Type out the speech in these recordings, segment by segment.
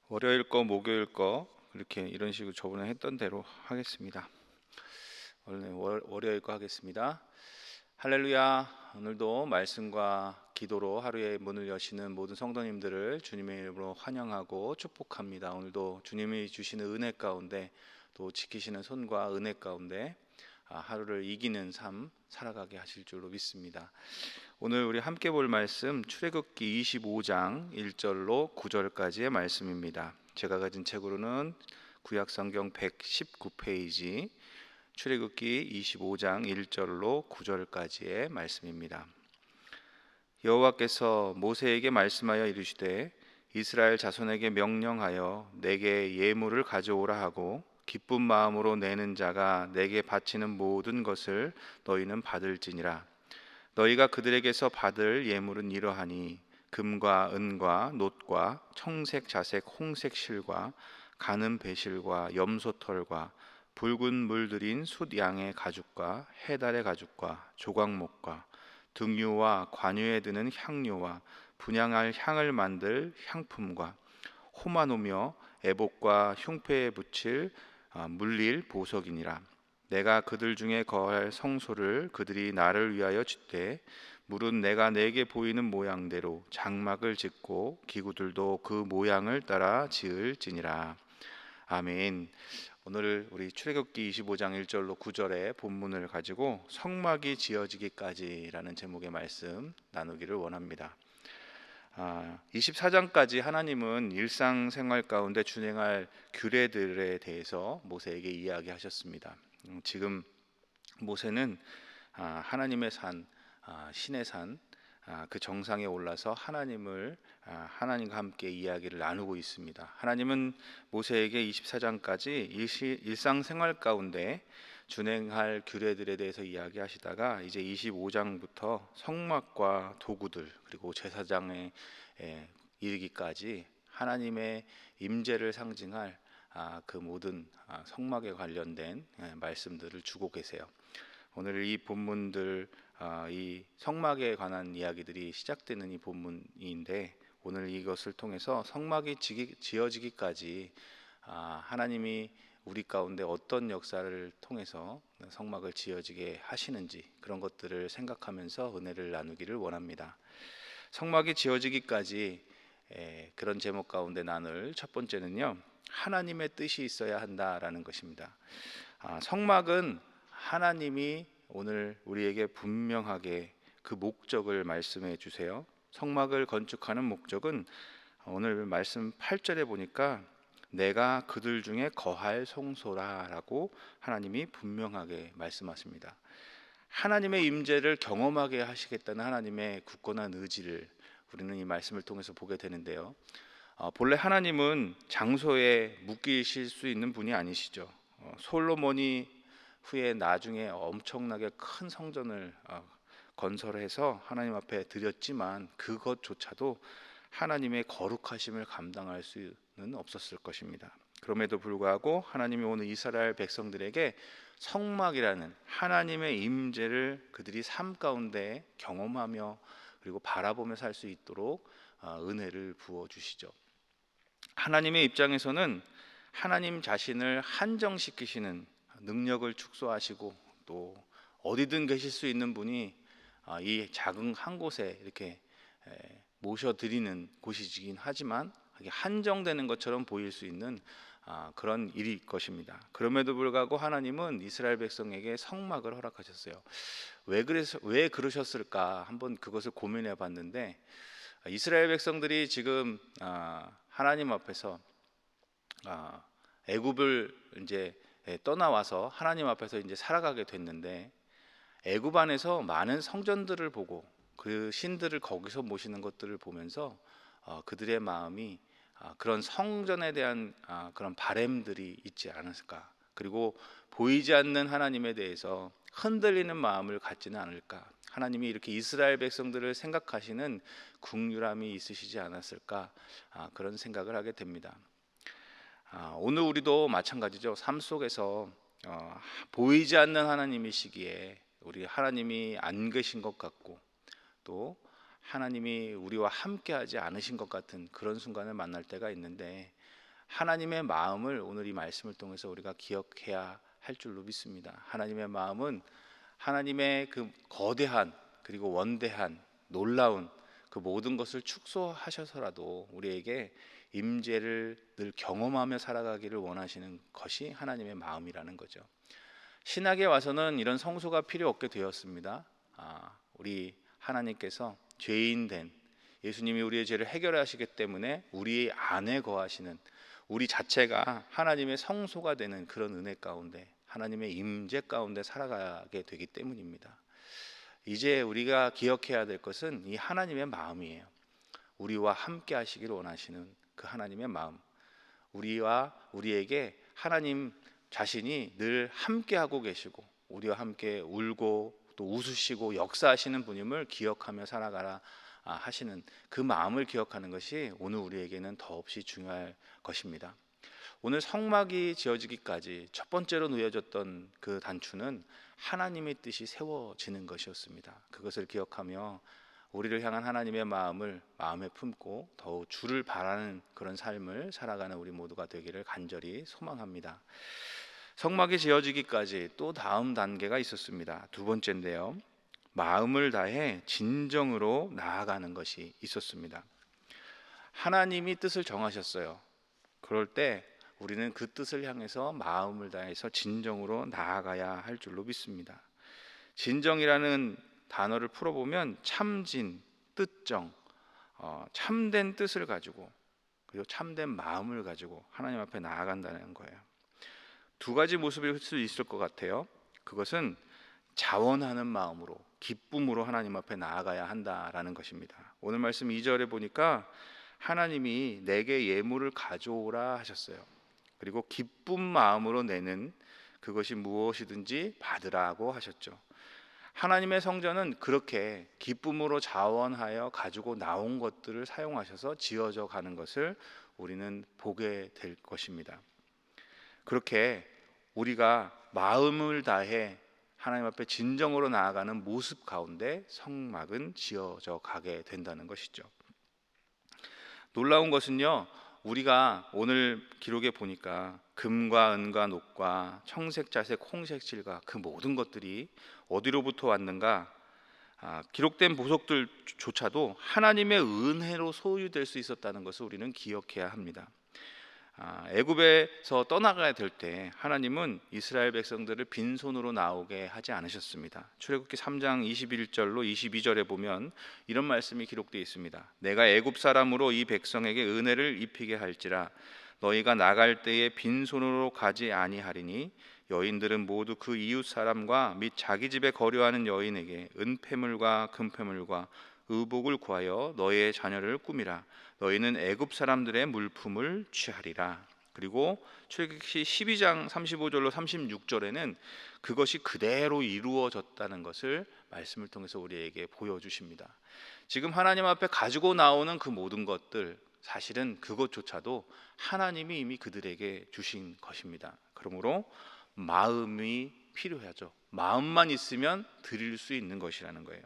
월요일 거, 목요일 거 이렇게 이런 식으로 저번에 했던 대로 하겠습니다. 오늘 월요일 거 하겠습니다. 할렐루야. 오늘도 말씀과 기도로 하루의 문을 여시는 모든 성도님들을 주님의 이름으로 환영하고 축복합니다. 오늘도 주님이 주시는 은혜 가운데 또 지키시는 손과 은혜 가운데 하루를 이기는 삶 살아가게 하실 줄로 믿습니다. 오늘 우리 함께 볼 말씀 출애굽기 25장 1절로 9절까지의 말씀입니다. 제가 가진 책으로는 구약성경 119페이지 출애굽기 25장 1절로 9절까지의 말씀입니다. 여호와께서 모세에게 말씀하여 이르시되 이스라엘 자손에게 명령하여 내게 예물을 가져오라 하고 기쁜 마음으로 내는 자가 내게 바치는 모든 것을 너희는 받을지니라. 너희가 그들에게서 받을 예물은 이러하니 금과 은과 놋과 청색 자색 홍색 실과 가는 배실과 염소털과 붉은 물들인 숫양의 가죽과 해달의 가죽과 조각목과 등유와 관유에 드는 향료와 분향할 향을 만들 향품과 호마노며 애복과 흉패에 붙일 물릴 보석이니라. 내가 그들 중에 거할 성소를 그들이 나를 위하여 짓되 물은 내가 내게 보이는 모양대로 장막을 짓고 기구들도 그 모양을 따라 지을지니라. 아멘. 오늘 우리 출애굽기 25장 1절로 9절의 본문을 가지고 성막이 지어지기까지라는 제목의 말씀 나누기를 원합니다. 24장까지 하나님은 일상생활 가운데 준행할 규례들에 대해서 모세에게 이야기하셨습니다. 지금 모세는 하나님의 산, 신의 산, 그 정상에 올라서 하나님과 함께 이야기를 나누고 있습니다. 하나님은 모세에게 24장까지 일상생활 가운데 준행할 규례들에 대해서 이야기하시다가 이제 25장부터 성막과 도구들 그리고 제사장에 이르기까지 하나님의 임재를 상징할 그 모든 성막에 관련된 말씀들을 주고 계세요. 오늘 이 본문들 이 성막에 관한 이야기들이 시작되는 이 본문인데 오늘 이것을 통해서 성막이 지어지기까지 하나님이 우리 가운데 어떤 역사를 통해서 성막을 지어지게 하시는지 그런 것들을 생각하면서 은혜를 나누기를 원합니다. 성막이 지어지기까지 그런 제목 가운데 나눌 첫 번째는요, 하나님의 뜻이 있어야 한다라는 것입니다. 성막은 하나님이 오늘 우리에게 분명하게 그 목적을 말씀해 주세요. 성막을 건축하는 목적은 오늘 말씀 8절에 보니까 내가 그들 중에 거할 성소라라고 하나님이 분명하게 말씀하십니다. 하나님의 임재를 경험하게 하시겠다는 하나님의 굳건한 의지를 우리는 이 말씀을 통해서 보게 되는데요. 본래 하나님은 장소에 묶이실 수 있는 분이 아니시죠. 솔로몬이 후에 나중에 엄청나게 큰 성전을 건설해서 하나님 앞에 드렸지만 그것조차도 하나님의 거룩하심을 감당할 수는 없었을 것입니다. 그럼에도 불구하고 하나님이 오늘 이스라엘 백성들에게 성막이라는 하나님의 임재를 그들이 삶 가운데 경험하며 그리고 바라보며 살 수 있도록 은혜를 부어 주시죠. 하나님의 입장에서는 하나님 자신을 한정시키시는 능력을 축소하시고 또 어디든 계실 수 있는 분이 이 작은 한 곳에 이렇게 모셔드리는 곳이긴 하지만 한정되는 것처럼 보일 수 있는 그런 일일 것입니다. 그럼에도 불구하고 하나님은 이스라엘 백성에게 성막을 허락하셨어요. 왜 그러셨을까 한번 그것을 고민해 봤는데 이스라엘 백성들이 지금 하나님 앞에서 애굽을 이제 떠나와서 하나님 앞에서 이제 살아가게 됐는데 애굽 안에서 많은 성전들을 보고 그 신들을 거기서 모시는 것들을 보면서 그들의 마음이 그런 성전에 대한 그런 바램들이 있지 않았을까, 그리고 보이지 않는 하나님에 대해서 흔들리는 마음을 갖지는 않을까, 하나님이 이렇게 이스라엘 백성들을 생각하시는 긍휼함이 있으시지 않았을까, 그런 생각을 하게 됩니다. 오늘 우리도 마찬가지죠. 삶 속에서 보이지 않는 하나님이시기에 우리 하나님이 안 계신 것 같고 또 하나님이 우리와 함께하지 않으신 것 같은 그런 순간을 만날 때가 있는데 하나님의 마음을 오늘 이 말씀을 통해서 우리가 기억해야 할 줄로 믿습니다. 하나님의 마음은 하나님의 그 거대한 그리고 원대한 놀라운 그 모든 것을 축소하셔서라도 우리에게 임재를 늘 경험하며 살아가기를 원하시는 것이 하나님의 마음이라는 거죠. 신학에 와서는 이런 성소가 필요 없게 되었습니다. 우리 하나님께서 죄인 된 예수님이 우리의 죄를 해결하시기 때문에 우리 안에 거하시는 우리 자체가 하나님의 성소가 되는 그런 은혜 가운데 하나님의 임재 가운데 살아가게 되기 때문입니다. 이제 우리가 기억해야 될 것은 이 하나님의 마음이에요. 우리와 함께 하시기를 원하시는 그 하나님의 마음, 우리와 우리에게 하나님 자신이 늘 함께 하고 계시고 우리와 함께 울고 또 웃으시고 역사하시는 분임을 기억하며 살아가라 하시는 그 마음을 기억하는 것이 오늘 우리에게는 더없이 중요할 것입니다. 오늘 성막이 지어지기까지 첫 번째로 놓여졌던 그 단추는 하나님의 뜻이 세워지는 것이었습니다. 그것을 기억하며 우리를 향한 하나님의 마음을 마음에 품고 더욱 주를 바라는 그런 삶을 살아가는 우리 모두가 되기를 간절히 소망합니다. 성막이 지어지기까지 또 다음 단계가 있었습니다. 두 번째인데요, 마음을 다해 진정으로 나아가는 것이 있었습니다. 하나님이 뜻을 정하셨어요. 그럴 때 우리는 그 뜻을 향해서 마음을 다해서 진정으로 나아가야 할 줄로 믿습니다. 진정이라는 단어를 풀어보면 참진, 뜻정, 참된 뜻을 가지고 그리고 참된 마음을 가지고 하나님 앞에 나아간다는 거예요. 두 가지 모습일 수 있을 것 같아요. 그것은 자원하는 마음으로 기쁨으로 하나님 앞에 나아가야 한다라는 것입니다. 오늘 말씀 2절에 보니까 하나님이 내게 예물을 가져오라 하셨어요. 그리고 기쁜 마음으로 내는 그것이 무엇이든지 받으라고 하셨죠. 하나님의 성전은 그렇게 기쁨으로 자원하여 가지고 나온 것들을 사용하셔서 지어져 가는 것을 우리는 보게 될 것입니다. 그렇게 우리가 마음을 다해 하나님 앞에 진정으로 나아가는 모습 가운데 성막은 지어져 가게 된다는 것이죠. 놀라운 것은요, 우리가 오늘 기록에 보니까 금과 은과 녹과 청색, 자색, 홍색 실과 그 모든 것들이 어디로부터 왔는가? 기록된 보석들조차도 하나님의 은혜로 소유될 수 있었다는 것을 우리는 기억해야 합니다. 애굽에서 떠나가야 될 때 하나님은 이스라엘 백성들을 빈손으로 나오게 하지 않으셨습니다. 출애굽기 3장 21절로 22절에 보면 이런 말씀이 기록되어 있습니다. 내가 애굽 사람으로 이 백성에게 은혜를 입히게 할지라 너희가 나갈 때에 빈손으로 가지 아니하리니 여인들은 모두 그 이웃 사람과 및 자기 집에 거류하는 여인에게 은폐물과 금폐물과 의복을 구하여 너희의 자녀를 꾸미라. 너희는 애굽 사람들의 물품을 취하리라. 그리고 출애굽기 12장 35절로 36절에는 그것이 그대로 이루어졌다는 것을 말씀을 통해서 우리에게 보여주십니다. 지금 하나님 앞에 가지고 나오는 그 모든 것들, 사실은 그것조차도 하나님이 이미 그들에게 주신 것입니다. 그러므로 마음이 필요하죠. 마음만 있으면 드릴 수 있는 것이라는 거예요.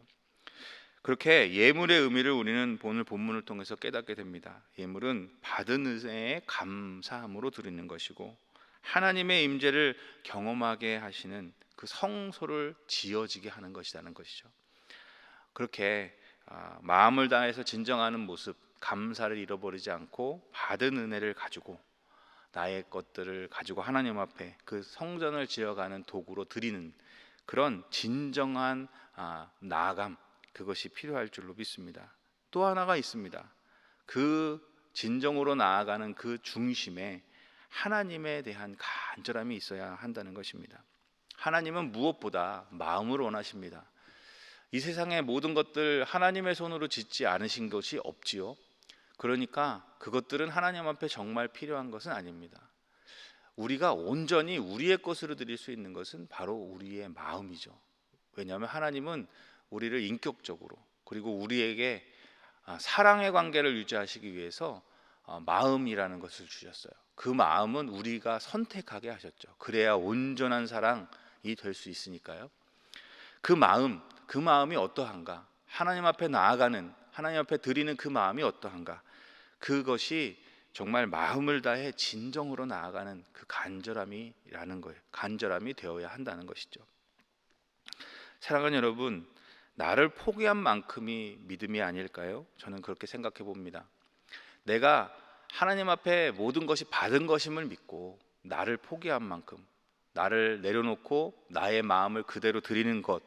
그렇게 예물의 의미를 우리는 오늘 본문을 통해서 깨닫게 됩니다. 예물은 받은 은혜에 감사함으로 드리는 것이고 하나님의 임재를 경험하게 하시는 그 성소를 지어지게 하는 것이라는 것이죠. 그렇게 마음을 다해서 진정하는 모습, 감사를 잃어버리지 않고 받은 은혜를 가지고 나의 것들을 가지고 하나님 앞에 그 성전을 지어가는 도구로 드리는 그런 진정한 나아감, 그것이 필요할 줄로 믿습니다. 또 하나가 있습니다. 그 진정으로 나아가는 그 중심에 하나님에 대한 간절함이 있어야 한다는 것입니다. 하나님은 무엇보다 마음을 원하십니다. 이 세상의 모든 것들 하나님의 손으로 짓지 않으신 것이 없지요. 그러니까 그것들은 하나님 앞에 정말 필요한 것은 아닙니다. 우리가 온전히 우리의 것으로 드릴 수 있는 것은 바로 우리의 마음이죠. 왜냐하면 하나님은 우리를 인격적으로 그리고 우리에게 사랑의 관계를 유지하시기 위해서 마음이라는 것을 주셨어요. 그 마음은 우리가 선택하게 하셨죠. 그래야 온전한 사랑이 될 수 있으니까요. 그 마음이 어떠한가? 하나님 앞에 나아가는, 하나님 앞에 드리는 그 마음이 어떠한가? 그것이 정말 마음을 다해 진정으로 나아가는 그 간절함이라는 거예요. 간절함이 되어야 한다는 것이죠. 사랑하는 여러분, 나를 포기한 만큼이 믿음이 아닐까요? 저는 그렇게 생각해 봅니다. 내가 하나님 앞에 모든 것이 받은 것임을 믿고 나를 포기한 만큼, 나를 내려놓고 나의 마음을 그대로 드리는 것,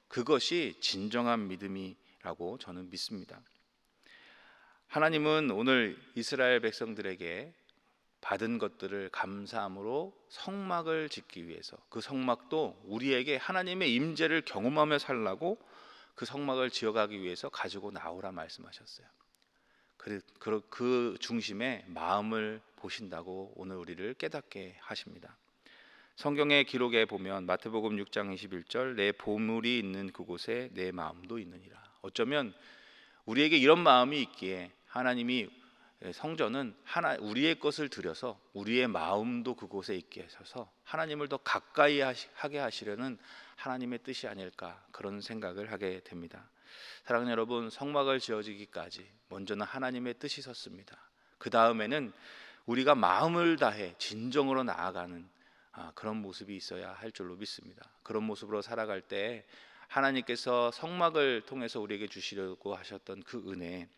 그것이 진정한 믿음이라고 저는 믿습니다. 하나님은 오늘 이스라엘 백성들에게 받은 것들을 감사함으로 성막을 짓기 위해서, 그 성막도 우리에게 하나님의 임재를 경험하며 살라고 그 성막을 지어가기 위해서 가지고 나오라 말씀하셨어요. 그 중심에 마음을 보신다고 오늘 우리를 깨닫게 하십니다. 성경의 기록에 보면 마태복음 6장 21절, 내 보물이 있는 그곳에 내 마음도 있느니라. 어쩌면 우리에게 이런 마음이 있기에 하나님이 성전은 우리의 것을 들여서 우리의 마음도 그곳에 있게 하셔서 하나님을 더 가까이 하게 하시려는 하나님의 뜻이 아닐까, 그런 생각을 하게 됩니다. 사랑하는 여러분, 성막을 지어지기까지 먼저는 하나님의 뜻이 섰습니다. 그 다음에는 우리가 마음을 다해 진정으로 나아가는 그런 모습이 있어야 할 줄로 믿습니다. 그런 모습으로 살아갈 때 하나님께서 성막을 통해서 우리에게 주시려고 하셨던 그 은혜,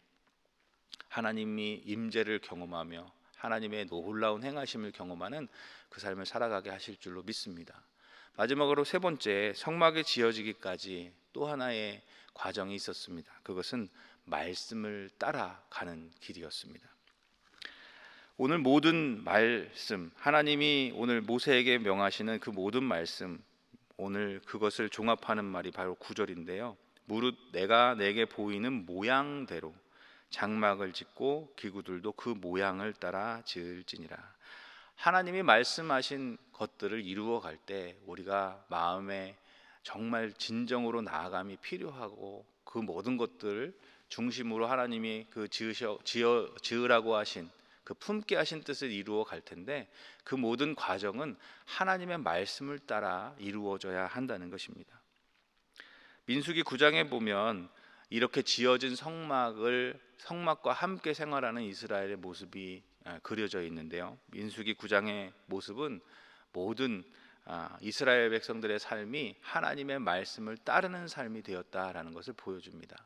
하나님이 임재를 경험하며 하나님의 놀라운 행하심을 경험하는 그 삶을 살아가게 하실 줄로 믿습니다. 마지막으로 세 번째, 성막이 지어지기까지 또 하나의 과정이 있었습니다. 그것은 말씀을 따라가는 길이었습니다. 오늘 모든 말씀, 하나님이 오늘 모세에게 명하시는 그 모든 말씀, 오늘 그것을 종합하는 말이 바로 9절인데요. 무릇 내가 내게 보이는 모양대로 장막을 짓고 기구들도 그 모양을 따라 지을지니라. 하나님이 말씀하신 것들을 이루어 갈 때 우리가 마음에 정말 진정으로 나아감이 필요하고, 그 모든 것들을 중심으로 하나님이 그 지으라고 하신, 그 품게 하신 뜻을 이루어 갈 텐데, 그 모든 과정은 하나님의 말씀을 따라 이루어져야 한다는 것입니다. 민수기 9장에 보면 이렇게 지어진 성막과 함께 생활하는 이스라엘의 모습이 그려져 있는데요. 민수기 9장의 모습은 모든 이스라엘 백성들의 삶이 하나님의 말씀을 따르는 삶이 되었다라는 것을 보여줍니다.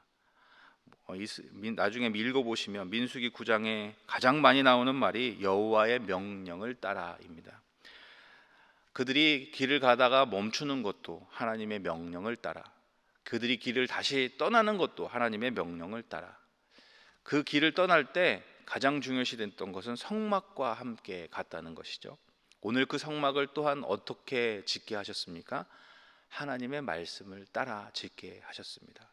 나중에 읽어보시면 민수기 9장에 가장 많이 나오는 말이 여호와의 명령을 따라입니다. 그들이 길을 가다가 멈추는 것도 하나님의 명령을 따라, 그들이 길을 다시 떠나는 것도 하나님의 명령을 따라, 그 길을 떠날 때 가장 중요시됐던 것은 성막과 함께 갔다는 것이죠. 오늘 그 성막을 또한 어떻게 짓게 하셨습니까? 하나님의 말씀을 따라 짓게 하셨습니다.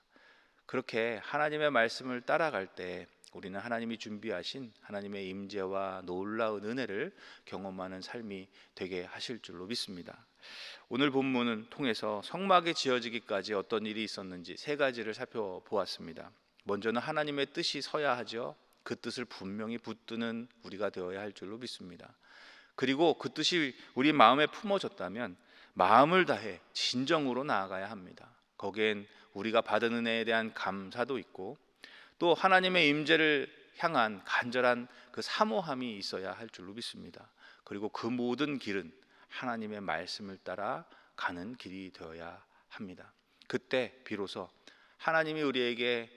그렇게 하나님의 말씀을 따라갈 때 우리는 하나님이 준비하신 하나님의 임재와 놀라운 은혜를 경험하는 삶이 되게 하실 줄로 믿습니다. 오늘 본문을 통해서 성막이 지어지기까지 어떤 일이 있었는지 세 가지를 살펴보았습니다. 먼저는 하나님의 뜻이 서야 하죠. 그 뜻을 분명히 붙드는 우리가 되어야 할 줄로 믿습니다. 그리고 그 뜻이 우리 마음에 품어졌다면 마음을 다해 진정으로 나아가야 합니다. 거기엔 우리가 받은 은혜에 대한 감사도 있고, 또 하나님의 임재를 향한 간절한 그 사모함이 있어야 할 줄로 믿습니다. 그리고 그 모든 길은 하나님의 말씀을 따라 가는 길이 되어야 합니다. 그때 비로소 하나님이 우리에게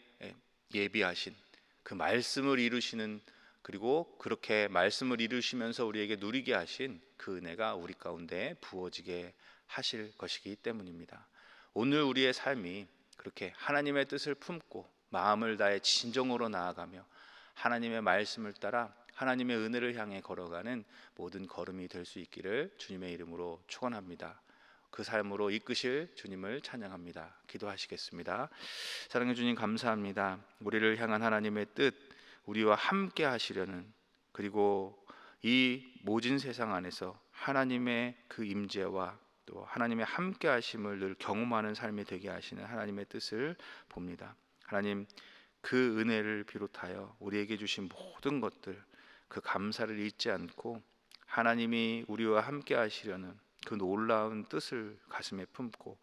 예비하신 그 말씀을 이루시는, 그리고 그렇게 말씀을 이루시면서 우리에게 누리게 하신 그 은혜가 우리 가운데 부어지게 하실 것이기 때문입니다. 오늘 우리의 삶이 그렇게 하나님의 뜻을 품고 마음을 다해 진정으로 나아가며 하나님의 말씀을 따라 하나님의 은혜를 향해 걸어가는 모든 걸음이 될 수 있기를 주님의 이름으로 축원합니다. 그 삶으로 이끄실 주님을 찬양합니다. 기도하시겠습니다. 사랑해 주님, 감사합니다. 우리를 향한 하나님의 뜻, 우리와 함께 하시려는, 그리고 이 모진 세상 안에서 하나님의 그 임재와 또 하나님의 함께 하심을 늘 경험하는 삶이 되게 하시는 하나님의 뜻을 봅니다. 하나님, 그 은혜를 비롯하여 우리에게 주신 모든 것들, 그 감사를 잊지 않고 하나님이 우리와 함께 하시려는 그 놀라운 뜻을 가슴에 품고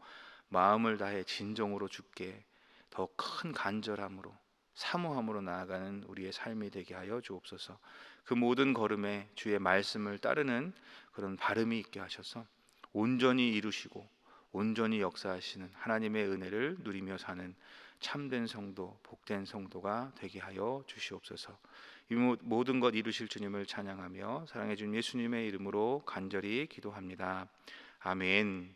마음을 다해 진정으로 주께 더 큰 간절함으로 사모함으로 나아가는 우리의 삶이 되게 하여 주옵소서. 그 모든 걸음에 주의 말씀을 따르는 그런 발음이 있게 하셔서 온전히 이루시고 온전히 역사하시는 하나님의 은혜를 누리며 사는 참된 성도, 복된 성도가 되게 하여 주시옵소서. 이 모든 것 이루실 주님을 찬양하며 사랑해 준 예수님의 이름으로 간절히 기도합니다. 아멘.